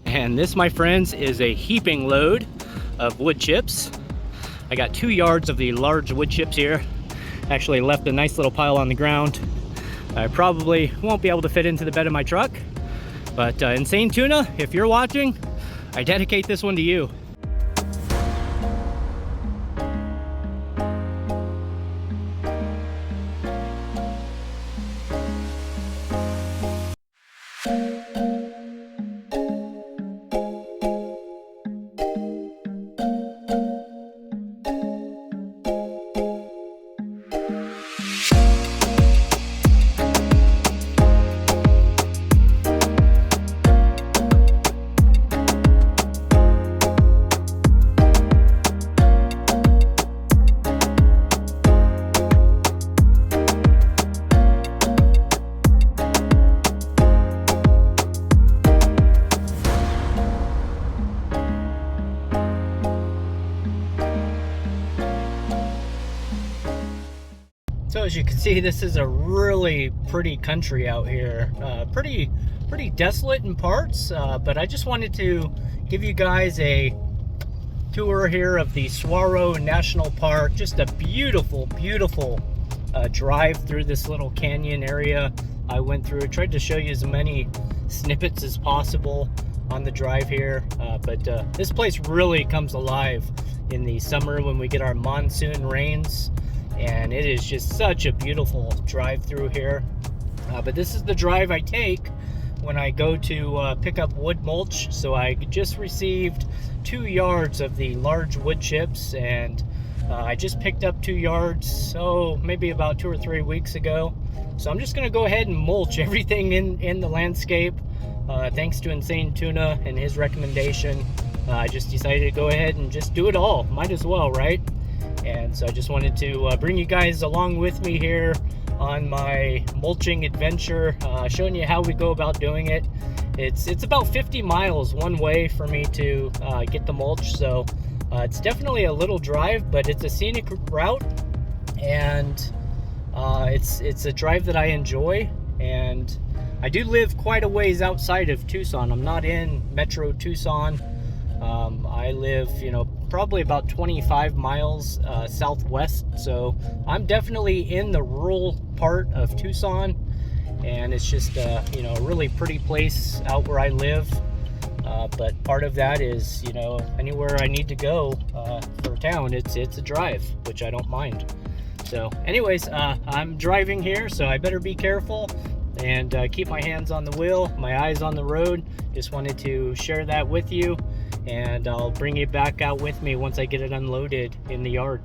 And this, my friends, is a heaping load of wood chips. I got 2 yards of the large wood chips here. Actually left a nice little pile on the ground. I probably won't be able to fit into the bed of my truck, but Insane Tuna, if you're watching, I dedicate this one to you. So as you can see, this is a really pretty country out here. Pretty desolate in parts, but I just wanted to give you guys a tour here of the Saguaro National Park. Just a beautiful drive through this little canyon area I went through. I tried to show you as many snippets as possible on the drive here, but this place really comes alive in the summer when we get our monsoon rains. And it is just such a beautiful drive through here. But this is the drive I take when I go to pick up wood mulch. So I just received 2 yards of the large wood chips, and I just picked up 2 yards, maybe about 2 or 3 weeks ago. So I'm just gonna go ahead and mulch everything in the landscape. Thanks to Insane Tuna and his recommendation, I just decided to go ahead and just do it all. Might as well, right? And so I just wanted to bring you guys along with me here on my mulching adventure, showing you how we go about doing it. It's about 50 miles one way for me to get the mulch, so it's definitely a little drive, but it's a scenic route, and it's a drive that I enjoy. And I do live quite a ways outside of Tucson. I'm not in Metro Tucson. I live, probably about 25 miles southwest, so I'm definitely in the rural part of Tucson, and it's just a really pretty place out where I live. But part of that is, anywhere I need to go for town, it's a drive, which I don't mind. So anyways, I'm driving here, so I better be careful and keep my hands on the wheel, my eyes on the road. Just wanted to share that with you, and I'll bring it back out with me once I get it unloaded in the yard.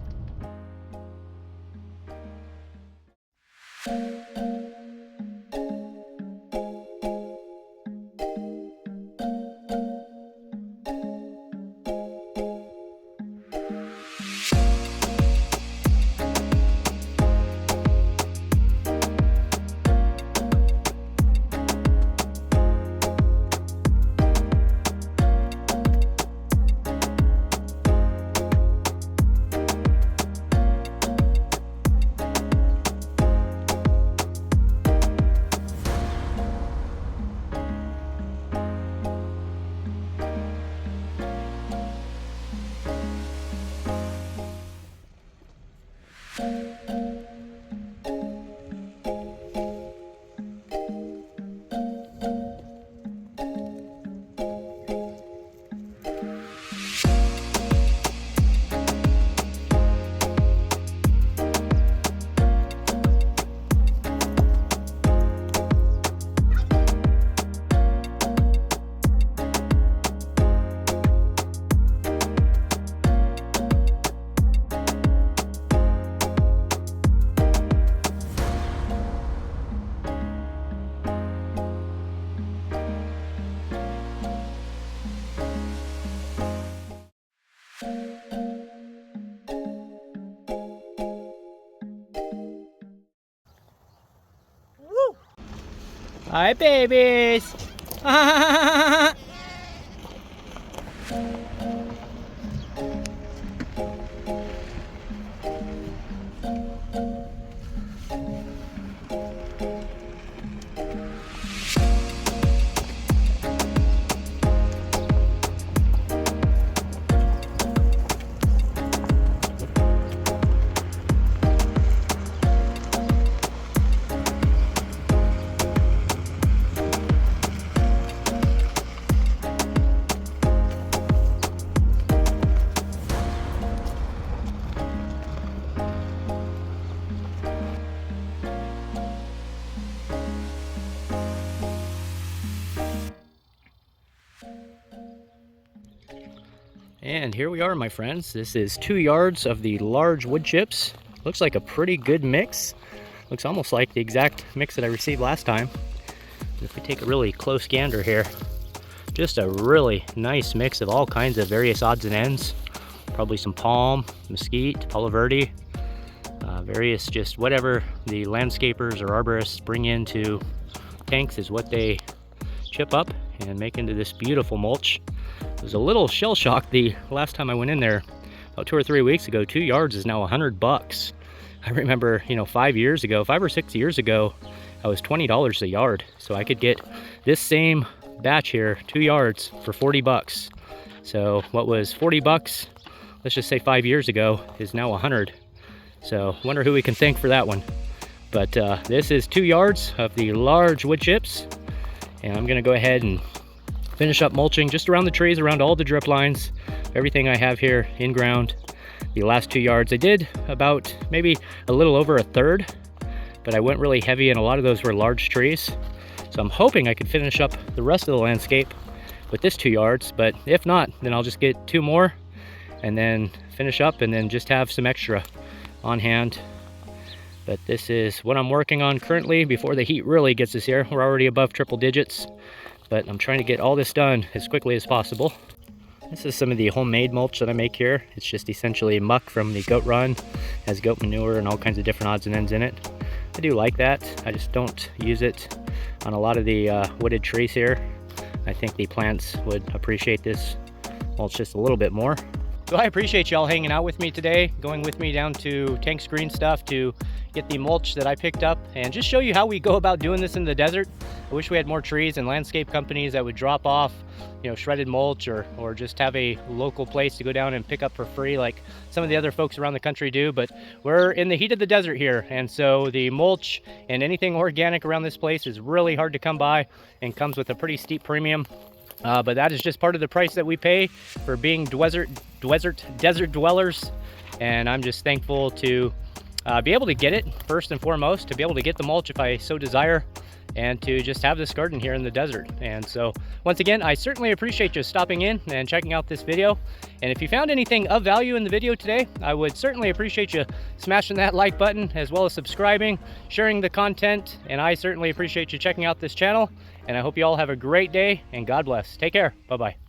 Hi, babies. And here we are, my friends. This is 2 yards of the large wood chips. Looks like a pretty good mix. Looks almost like the exact mix that I received last time. If we take a really close gander here, just a really nice mix of all kinds of various odds and ends. Probably some palm, mesquite, palo verde, various just whatever the landscapers or arborists bring into tanks is what they chip up and make into this beautiful mulch. I was a little shell shocked the last time I went in there about 2 or 3 weeks ago. 2 yards is now $100. I remember, 5 or 6 years ago, I was $20 a yard. So I could get this same batch here, 2 yards, for $40. So what was $40, let's just say 5 years ago, is now 100. So wonder who we can thank for that one. But this is 2 yards of the large wood chips. And I'm gonna go ahead and finish up mulching just around the trees, around all the drip lines, everything I have here in ground. The last 2 yards, I did about maybe a little over a third, but I went really heavy and a lot of those were large trees. So I'm hoping I could finish up the rest of the landscape with this 2 yards, but if not, then I'll just get 2 more and then finish up and then just have some extra on hand. But this is what I'm working on currently before the heat really gets us here. We're already above triple digits, but I'm trying to get all this done as quickly as possible. This is some of the homemade mulch that I make here. It's just essentially muck from the goat run, has goat manure and all kinds of different odds and ends in it. I do like that. I just don't use it on a lot of the wooded trees here. I think the plants would appreciate this mulch just a little bit more. So I appreciate y'all hanging out with me today, going with me down to Tank Screen Stuff to get the mulch that I picked up and just show you how we go about doing this in the desert. I wish we had more trees and landscape companies that would drop off, shredded mulch or just have a local place to go down and pick up for free like some of the other folks around the country do. But we're in the heat of the desert here, and so the mulch and anything organic around this place is really hard to come by and comes with a pretty steep premium. But that is just part of the price that we pay for being desert dwellers, and I'm just thankful to be able to get it first and foremost, to be able to get the mulch if I so desire, and to just have this garden here in the desert. And so once again, I certainly appreciate you stopping in and checking out this video. And if you found anything of value in the video today, I would certainly appreciate you smashing that like button, as well as subscribing, sharing the content, and I certainly appreciate you checking out this channel. And I hope you all have a great day, and God bless. Take care. Bye-bye.